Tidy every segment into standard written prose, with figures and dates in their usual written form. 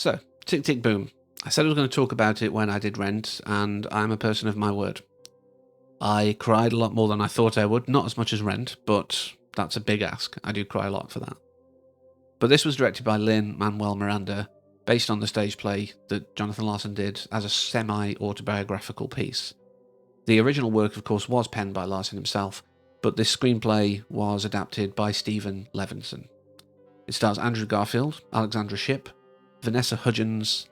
So, Tick Tick Boom. I said I was going to talk about it when I did Rent, and I'm a person of my word. I cried a lot more than I thought I would, not as much as Rent, but that's a big ask. I do cry a lot for that. But this was directed by Lin-Manuel Miranda, based on the stage play that Jonathan Larson did as a semi-autobiographical piece. The original work, of course, was penned by Larson himself, but this screenplay was adapted by Stephen Levinson. It stars Andrew Garfield, Alexandra Shipp, Vanessa Hudgens,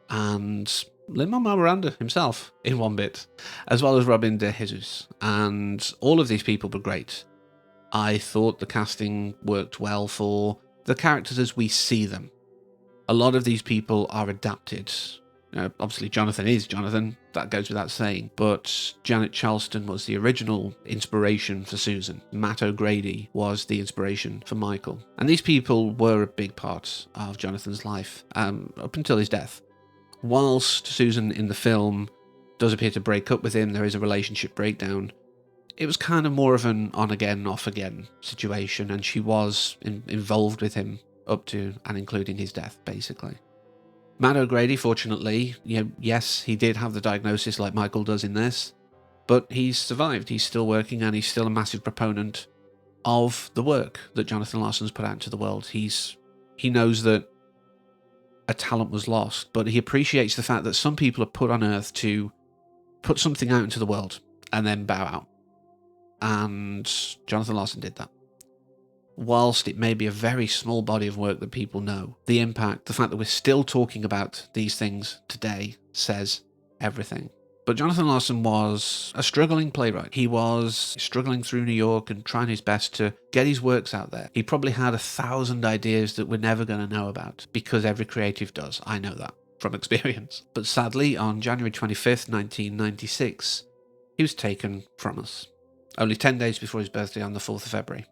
and Lin-Manuel Miranda himself in one bit, as well as Robin de Jesus. And all of these people were great. I thought the casting worked well for the characters as we see them. A lot of these people are adapted. Obviously, Jonathan is Jonathan, that goes without saying, but Janet Charleston was the original inspiration for Susan. Matt O'Grady was the inspiration for Michael. And these people were a big part of Jonathan's life, up until his death. Whilst Susan in the film does appear to break up with him, there is a relationship breakdown, it was kind of more of an on-again, off-again situation, and she was involved with him up to and including his death, basically. Matt O'Grady, fortunately, yes, he did have the diagnosis like Michael does in this, but he's survived. He's still working, and he's still a massive proponent of the work that Jonathan Larson's put out into the world. He knows that a talent was lost, but he appreciates the fact that some people are put on Earth to put something out into the world and then bow out. And Jonathan Larson did that. Whilst it may be a very small body of work that people know, the impact, the fact that we're still talking about these things today says everything. But Jonathan Larson was a struggling playwright. He was struggling through New York and trying his best to get his works out there. He probably had 1,000 ideas that we're never going to know about, because every creative does. I know that from experience. But sadly, on January 25th, 1996, he was taken from us. Only 10 days before his birthday on the 4th of February.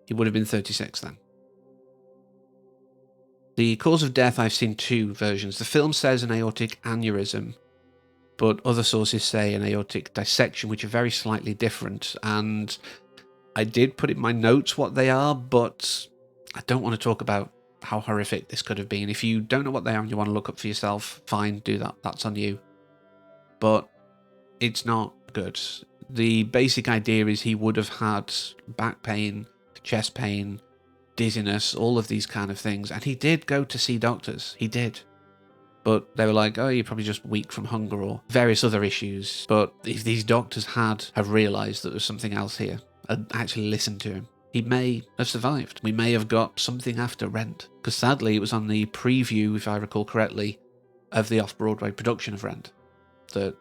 He would have been 36 then. The cause of death, I've seen two versions. The film says an aortic aneurysm, but other sources say an aortic dissection, which are very slightly different. And I did put in my notes what they are, but I don't want to talk about how horrific this could have been. If you don't know what they are and you want to look up for yourself, fine, do that. That's on you. But it's not good. The basic idea is he would have had back pain, chest pain, dizziness, all of these kind of things. And he did go to see doctors. He did. But they were like, oh, you're probably just weak from hunger or various other issues. But if these doctors have realised that there's something else here and actually listened to him, he may have survived. We may have got something after Rent. Because sadly, it was on the preview, if I recall correctly, of the off-Broadway production of Rent that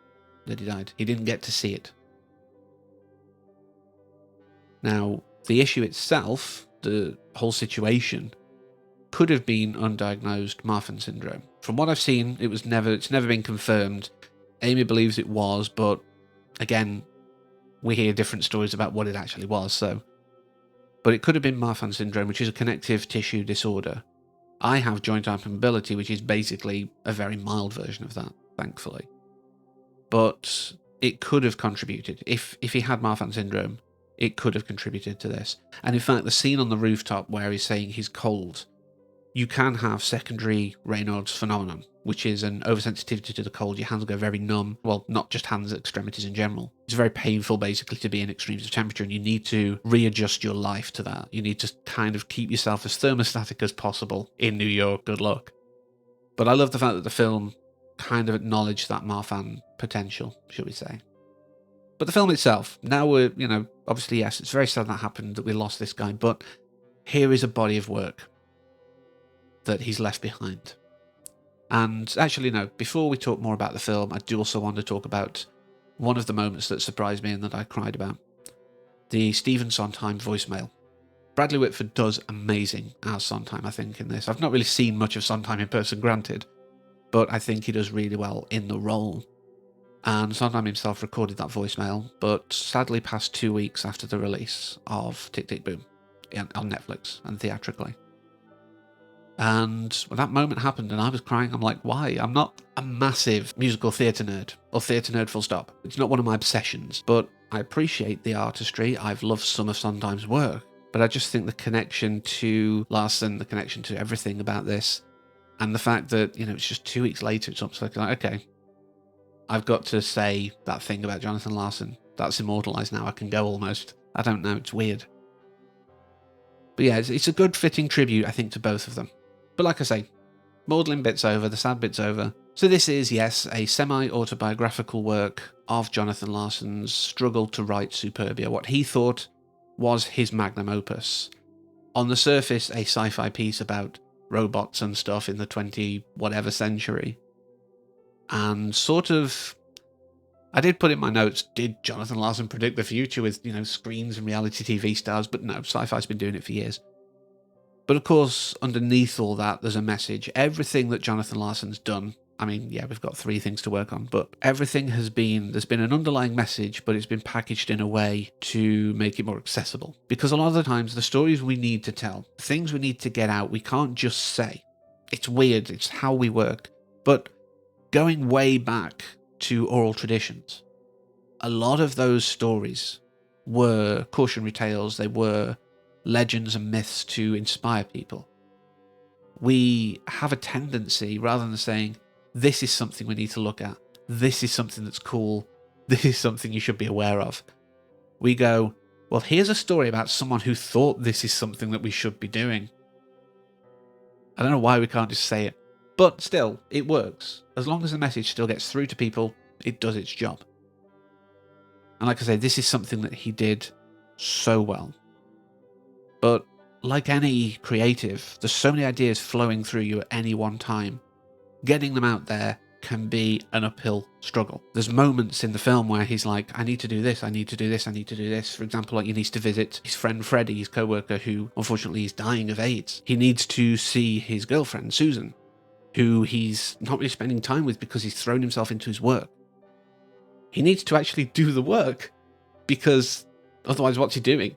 he died. He didn't get to see it. Now, the issue itself, the whole situation, could have been undiagnosed Marfan syndrome. From what I've seen, it's never been confirmed. Amy believes it was, but again, we hear different stories about what it actually was, so. But it could have been Marfan syndrome, which is a connective tissue disorder. I have joint hypermobility, which is basically a very mild version of that, thankfully. But it could have contributed. If he had Marfan syndrome, it could have contributed to this. And in fact, the scene on the rooftop where he's saying he's cold, you can have secondary Raynaud's phenomenon, which is an oversensitivity to the cold. Your hands go very numb. Well, not just hands, extremities in general. It's very painful, basically, to be in extremes of temperature, and you need to readjust your life to that. You need to kind of keep yourself as thermostatic as possible in New York. Good luck. But I love the fact that the film kind of acknowledged that Marfan potential, should we say. But the film itself, now we're, obviously, yes, it's very sad that happened, that we lost this guy, but here is a body of work that he's left behind. And actually, no, before we talk more about the film, I do also want to talk about one of the moments that surprised me and that I cried about. The Stephen Sondheim voicemail. Bradley Whitford does amazing as Sondheim, I think, in this. I've not really seen much of Sondheim in person, granted, but I think he does really well in the role. And Sondheim himself recorded that voicemail, but sadly passed 2 weeks after the release of Tick Tick Boom on Netflix and theatrically. And when that moment happened and I was crying, I'm like, why? I'm not a massive musical theatre nerd, or theatre nerd full stop. It's not one of my obsessions, but I appreciate the artistry. I've loved some of Sondheim's work, but I just think the connection to Larson, the connection to everything about this, And the fact that, it's just 2 weeks later, it's almost like, okay, I've got to say that thing about Jonathan Larson. That's immortalized now. I can go almost. I don't know. It's weird. But yeah, it's a good fitting tribute, I think, to both of them. But like I say, maudlin bit's over, the sad bit's over. So this is, yes, a semi-autobiographical work of Jonathan Larson's struggle to write Superbia, what he thought was his magnum opus. On the surface, a sci-fi piece about robots and stuff in the 20-whatever century. And sort of, I did put in my notes, did Jonathan Larson predict the future with, screens and reality TV stars? But no, sci-fi's been doing it for years. But of course, underneath all that, there's a message. Everything that Jonathan Larson's done, I mean, yeah, we've got 3 things to work on, but everything there's been an underlying message, but it's been packaged in a way to make it more accessible. Because a lot of the times, the stories we need to tell, things we need to get out, we can't just say. It's weird, it's how we work. But going way back to oral traditions, a lot of those stories were cautionary tales, they were legends and myths to inspire people. We have a tendency, rather than saying, this is something we need to look at, this is something that's cool, this is something you should be aware of, we go, well, here's a story about someone who thought this is something that we should be doing. I don't know why we can't just say it, but still, it works. As long as the message still gets through to people, it does its job. And like I say, this is something that he did so well. But like any creative, there's so many ideas flowing through you at any one time. Getting them out there can be an uphill struggle. There's moments in the film where he's like, I need to do this, I need to do this, I need to do this. For example, like he needs to visit his friend Freddie, his co-worker, who unfortunately is dying of AIDS. He needs to see his girlfriend, Susan, who he's not really spending time with because he's thrown himself into his work. He needs to actually do the work, because otherwise what's he doing?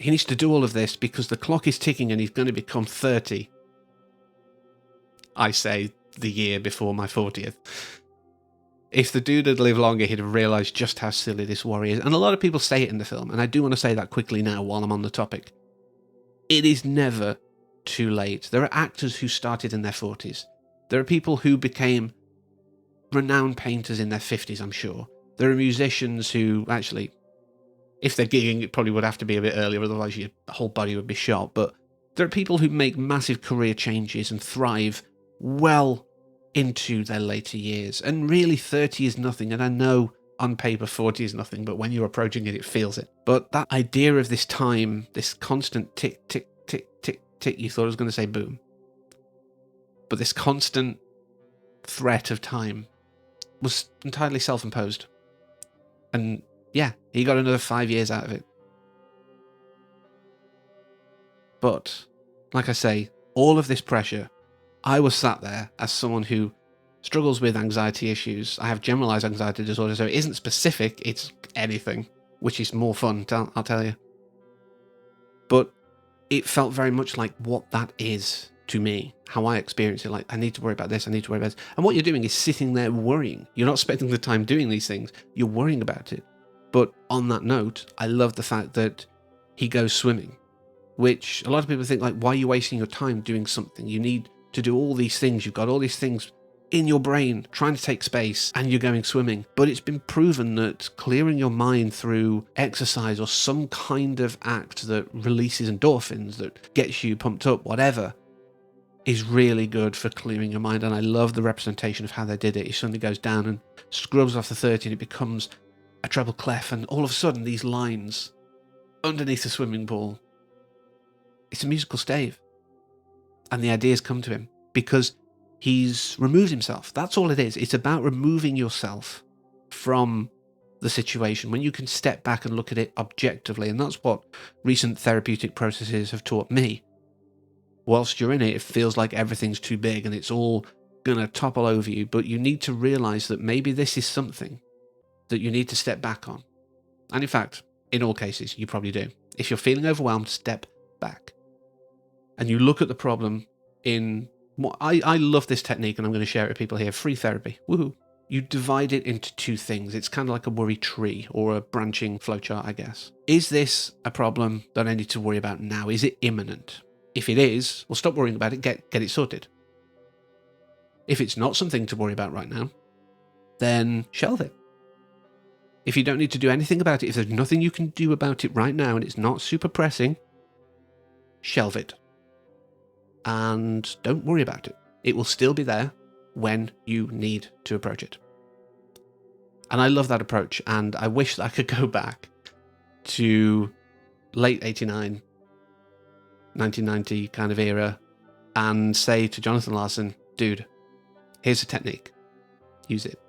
He needs to do all of this because the clock is ticking and he's going to become 30. I say the year before my 40th. If the dude had lived longer, he'd have realised just how silly this worry is. And a lot of people say it in the film, and I do want to say that quickly now while I'm on the topic. It is never too late. There are actors who started in their 40s. There are people who became renowned painters in their 50s, I'm sure. There are musicians who, actually, if they're gigging, it probably would have to be a bit earlier, otherwise your whole body would be shot. But there are people who make massive career changes and thrive well into their later years. And really, 30 is nothing. And I know on paper 40 is nothing, but when you're approaching it, it feels it. But that idea of this time, this constant tick, tick, tick, tick, tick, you thought I was going to say boom. But this constant threat of time was entirely self-imposed. And yeah, he got another 5 years out of it. But, like I say, all of this pressure, I was sat there as someone who struggles with anxiety issues. I have generalized anxiety disorder, so it isn't specific, it's anything, which is more fun, I'll tell you. But it felt very much like what that is to me, how I experience it. Like, I need to worry about this, I need to worry about this. And what you're doing is sitting there worrying. You're not spending the time doing these things, you're worrying about it. But on that note, I love the fact that he goes swimming, which a lot of people think, like, why are you wasting your time doing something? You need to do all these things. You've got all these things in your brain trying to take space, and you're going swimming. But it's been proven that clearing your mind through exercise or some kind of act that releases endorphins, that gets you pumped up, whatever, is really good for clearing your mind. And I love the representation of how they did it. He suddenly goes down and scrubs off the 30 and it becomes a treble clef, and all of a sudden these lines underneath the swimming pool, it's a musical stave. And the ideas come to him because he's removed himself. That's all it is. It's about removing yourself from the situation when you can step back and look at it objectively. And that's what recent therapeutic processes have taught me. Whilst you're in it, it feels like everything's too big and it's all going to topple over you. But you need to realize that maybe this is something that you need to step back on. And in fact, in all cases, you probably do. If you're feeling overwhelmed, step back. And you look at the problem in what I love this technique, and I'm going to share it with people here. Free therapy. Woohoo. You divide it into 2 things. It's kind of like a worry tree or a branching flowchart, I guess. Is this a problem that I need to worry about now? Is it imminent? If it is, well, stop worrying about it. Get it sorted. If it's not something to worry about right now, then shelve it. If you don't need to do anything about it, if there's nothing you can do about it right now and it's not super pressing, shelve it. And don't worry about it. It will still be there when you need to approach it. And I love that approach, and I wish that I could go back to late 89, 1990 kind of era and say to Jonathan Larson, dude, here's a technique. Use it.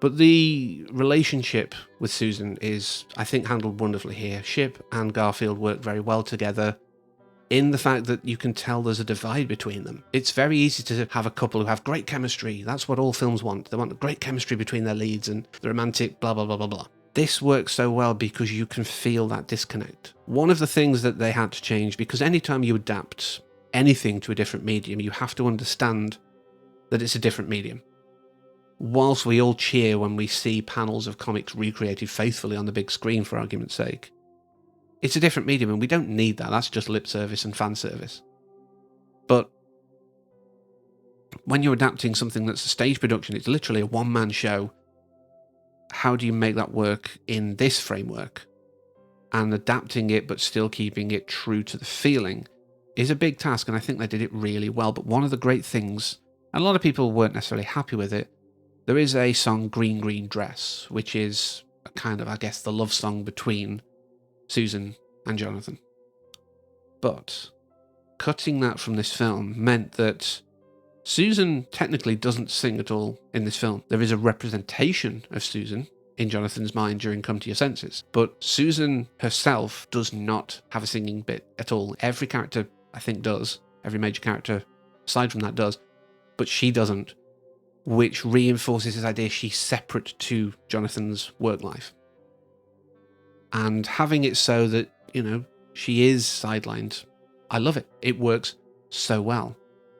But the relationship with Susan is, I think, handled wonderfully here. Shipp and Garfield work very well together in the fact that you can tell there's a divide between them. It's very easy to have a couple who have great chemistry. That's what all films want. They want great chemistry between their leads and the romantic blah, blah, blah, blah, blah. This works so well because you can feel that disconnect. One of the things that they had to change, because anytime you adapt anything to a different medium, you have to understand that it's a different medium. Whilst we all cheer when we see panels of comics recreated faithfully on the big screen, for argument's sake, it's a different medium and we don't need that. That's just lip service and fan service. But when you're adapting something that's a stage production, it's literally a one-man show. How do you make that work in this framework? And adapting it but still keeping it true to the feeling is a big task, and I think they did it really well. But one of the great things, and a lot of people weren't necessarily happy with it, there is a song, Green Green Dress, which is a kind of, I guess, the love song between Susan and Jonathan. But cutting that from this film meant that Susan technically doesn't sing at all in this film. There is a representation of Susan in Jonathan's mind during Come to Your Senses, but Susan herself does not have a singing bit at all. Every character, I think, does. Every major character, aside from that, does. But she doesn't, which reinforces this idea she's separate to Jonathan's work life. And having it so that, she is sidelined, I love it. It works so well.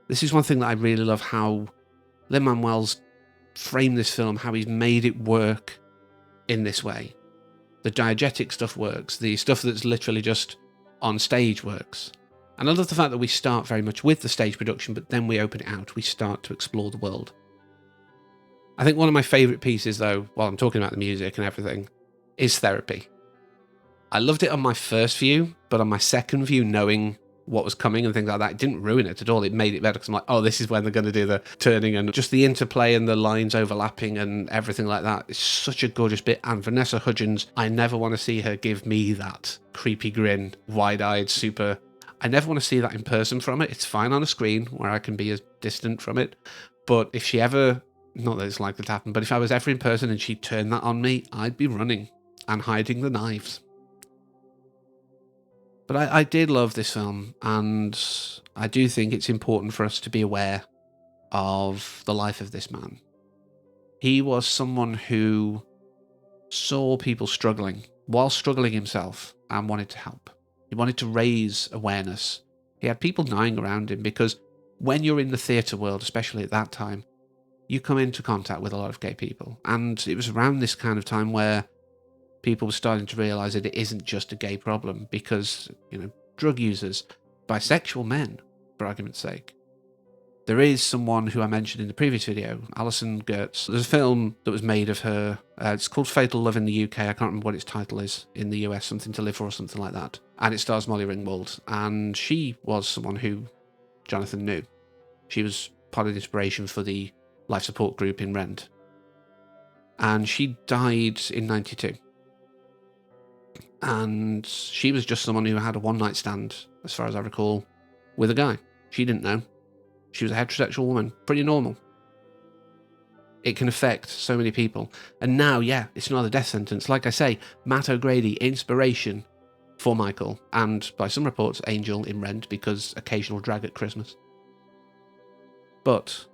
This is one thing that I really love, how Lin-Manuel's framed this film, how he's made it work in this way. The diegetic stuff works. The stuff that's literally just on stage works. And I love the fact that we start very much with the stage production, but then we open it out. We start to explore the world. I think one of my favourite pieces, though, while I'm talking about the music and everything, is Therapy. I loved it on my first view, but on my second view, knowing what was coming and things like that, it didn't ruin it at all. It made it better, because I'm like, oh, this is when they're going to do the turning, and just the interplay and the lines overlapping and everything like that. It's such a gorgeous bit. And Vanessa Hudgens, I never want to see her give me that creepy grin, wide-eyed, super... I never want to see that in person from it. It's fine on a screen where I can be as distant from it. But if she ever... Not that it's likely to happen, but if I was ever in person and she turned that on me, I'd be running and hiding the knives. But I did love this film, and I do think it's important for us to be aware of the life of this man. He was someone who saw people struggling, while struggling himself, and wanted to help. He wanted to raise awareness. He had people dying around him, because when you're in the theatre world, especially at that time, you come into contact with a lot of gay people. And it was around this kind of time where people were starting to realise that it isn't just a gay problem, because, drug users, bisexual men, for argument's sake. There is someone who I mentioned in the previous video, Alison Gertz. There's a film that was made of her. It's called Fatal Love in the UK. I can't remember what its title is in the US, Something to Live For or something like that. And it stars Molly Ringwald. And she was someone who Jonathan knew. She was part of the inspiration for the life support group in Rent. And she died in 92. And she was just someone who had a one-night stand, as far as I recall, with a guy. She didn't know. She was a heterosexual woman. Pretty normal. It can affect so many people. And now, it's another death sentence. Like I say, Matt O'Grady, inspiration for Michael. And, by some reports, Angel in Rent, because occasional drag at Christmas. But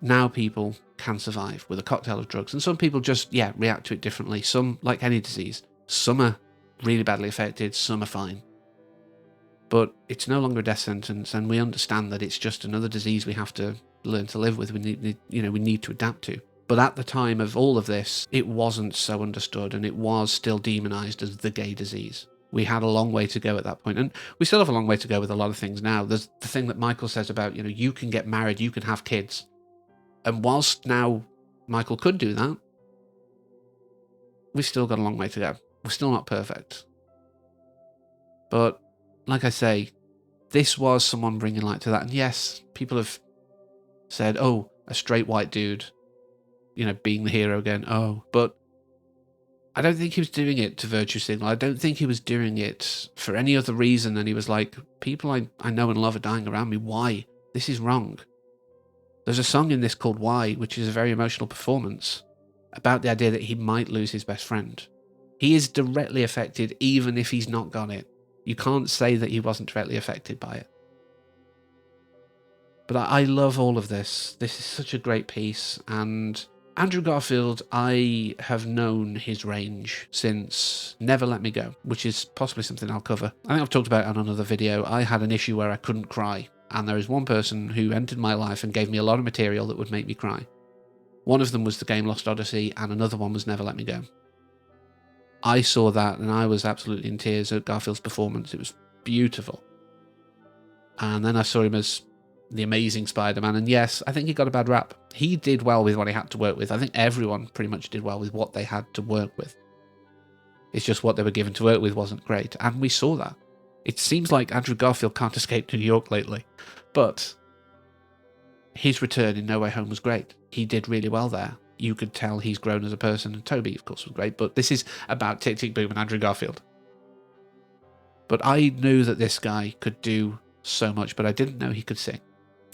now people can survive with a cocktail of drugs. And some people just, react to it differently. Some, like any disease, some are really badly affected, some are fine. But it's no longer a death sentence, and we understand that it's just another disease we have to learn to live with. We need to adapt to. But at the time of all of this, it wasn't so understood, and it was still demonized as the gay disease, We had a long way to go at that point, and we still have a long way to go with a lot of things now. There's the thing that Michael says about, you can get married, you can have kids. And whilst now Michael could do that, we've still got a long way to go. We're still not perfect. But like I say, this was someone bringing light to that. And yes, people have said, oh, a straight white dude, being the hero again. Oh, but I don't think he was doing it to virtue signal. I don't think he was doing it for any other reason than he was like, people I know and love are dying around me. Why? This is wrong. There's a song in this called Why, which is a very emotional performance about the idea that he might lose his best friend. He is directly affected even if he's not got it. You can't say that he wasn't directly affected by it. But I love all of this. This is such a great piece. And Andrew Garfield, I have known his range since Never Let Me Go, which is possibly something I'll cover. I think I've talked about it on another video. I had an issue where I couldn't cry. And there is one person who entered my life and gave me a lot of material that would make me cry. One of them was the game Lost Odyssey, and another one was Never Let Me Go. I saw that, and I was absolutely in tears at Garfield's performance. It was beautiful. And then I saw him as the Amazing Spider-Man, and yes, I think he got a bad rap. He did well with what he had to work with. I think everyone pretty much did well with what they had to work with. It's just what they were given to work with wasn't great, and we saw that. It seems like Andrew Garfield can't escape New York lately, but his return in No Way Home was great. He did really well there. You could tell he's grown as a person, and Toby, of course, was great, but this is about Tick, Tick, Boom and Andrew Garfield. But I knew that this guy could do so much, but I didn't know he could sing.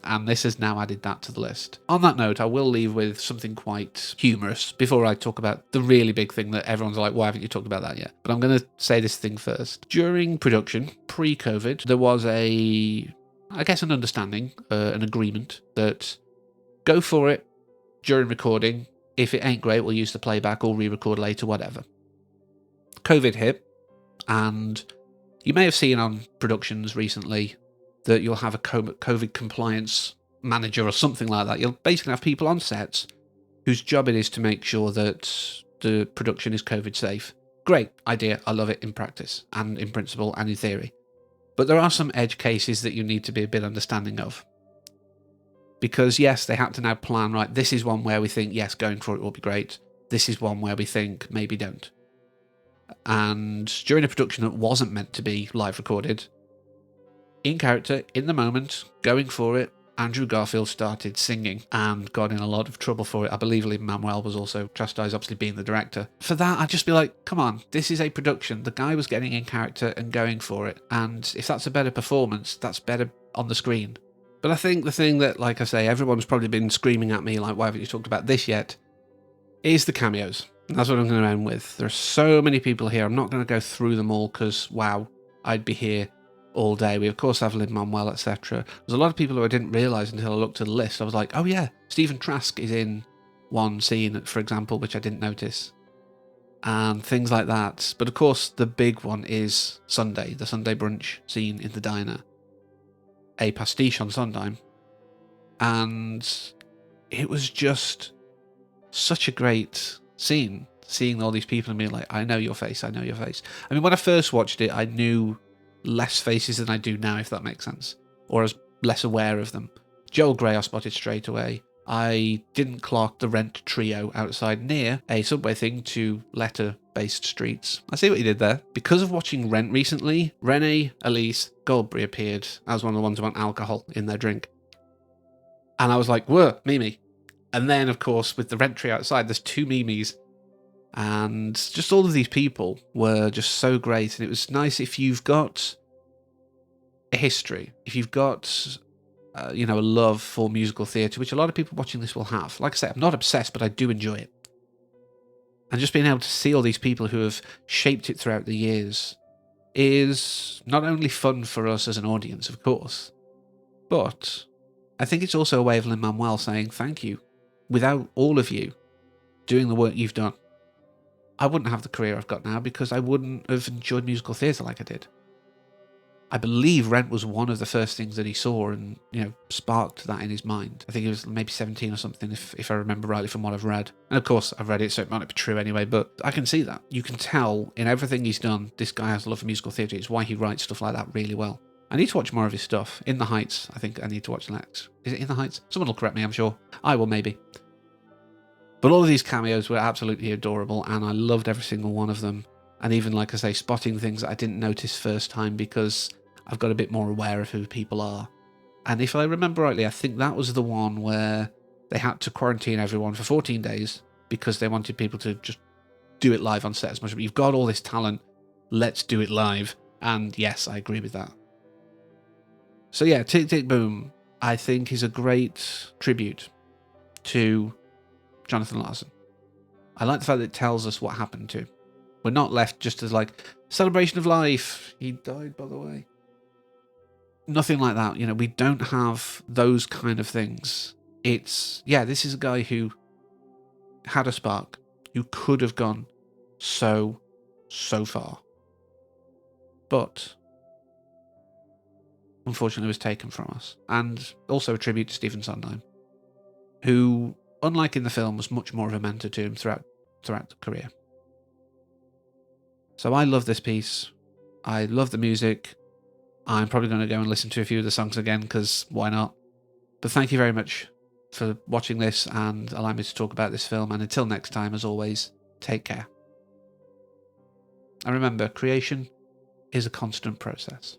And this has now added that to the list. On that note, I will leave with something quite humorous before I talk about the really big thing that everyone's like, why haven't you talked about that yet? But I'm going to say this thing first. During production, pre-COVID, there was an understanding, an agreement that go for it during recording. If it ain't great, we'll use the playback or re-record later, whatever. COVID hit, and you may have seen on productions recently that you'll have a COVID compliance manager or something like that. You'll basically have people on sets whose job it is to make sure that the production is COVID safe. Great idea. I love it in practice and in principle and in theory. But there are some edge cases that you need to be a bit understanding of. Because yes, they had to now plan, right, this is one where we think, yes, going for it will be great. This is one where we think, maybe don't. And during a production that wasn't meant to be live recorded, in character, in the moment, going for it, Andrew Garfield started singing and got in a lot of trouble for it. I believe Lin-Manuel was also chastised, obviously being the director. For that, I'd just be like, come on, this is a production. The guy was getting in character and going for it. And if that's a better performance, that's better on the screen. But I think the thing that, like I say, everyone's probably been screaming at me, like, why haven't you talked about this yet, is the cameos. And that's what I'm going to end with. There are so many people here. I'm not going to go through them all because, wow, I'd be here all day. We, of course, have Lin-Manuel, etc. There's a lot of people who I didn't realise until I looked at the list. I was like, oh yeah, Stephen Trask is in one scene, for example, which I didn't notice. And things like that. But of course, the big one is Sunday, the Sunday brunch scene in the diner. A pastiche on Sondheim. And it was just such a great scene, seeing all these people and being like, I know your face, I know your face. I mean, when I first watched it, I knew less faces than I do now, if that makes sense. Or I was less aware of them. Joel Grey I spotted straight away. I didn't clock the Rent trio outside near a subway thing to letter-based streets. I see what you did there. Because of watching Rent recently, Renee Elise Goldberry appeared as one of the ones who want alcohol in their drink. And I was like, whoa, Mimi. And then, of course, with the Rent trio outside, there's two Mimis. And just all of these people were just so great. And it was nice if you've got a history, if you've got, a love for musical theatre, which a lot of people watching this will have. Like I say, I'm not obsessed, but I do enjoy it. And just being able to see all these people who have shaped it throughout the years is not only fun for us as an audience, of course, but I think it's also a way of Lin-Manuel saying thank you. Without all of you doing the work you've done, I wouldn't have the career I've got now because I wouldn't have enjoyed musical theatre like I did. I believe Rent was one of the first things that he saw and, sparked that in his mind. I think he was maybe 17 or something, if I remember rightly from what I've read. And of course, I've read it, so it might not be true anyway, but I can see that. You can tell in everything he's done, this guy has a love for musical theatre. It's why he writes stuff like that really well. I need to watch more of his stuff. In the Heights, I think I need to watch next. Is it In the Heights? Someone will correct me, I'm sure. I will, maybe. But all of these cameos were absolutely adorable, and I loved every single one of them. And even, like I say, spotting things that I didn't notice first time because I've got a bit more aware of who people are. And if I remember rightly, I think that was the one where they had to quarantine everyone for 14 days because they wanted people to just do it live on set as much. You've got all this talent, let's do it live. And yes, I agree with that. So yeah, Tick, Tick, Boom, I think is a great tribute to Jonathan Larson. I like the fact that it tells us what happened to him. We're not left just as like, celebration of life. He died, by the way. Nothing like that. We don't have those kind of things. It's, this is a guy who had a spark, who could have gone so far. But unfortunately was taken from us. And also a tribute to Stephen Sondheim, who, unlike in the film, was much more of a mentor to him throughout the career. So I love this piece. I love the music. I'm probably going to go and listen to a few of the songs again, because why not? But thank you very much for watching this and allowing me to talk about this film. And until next time, as always, take care. And remember, creation is a constant process.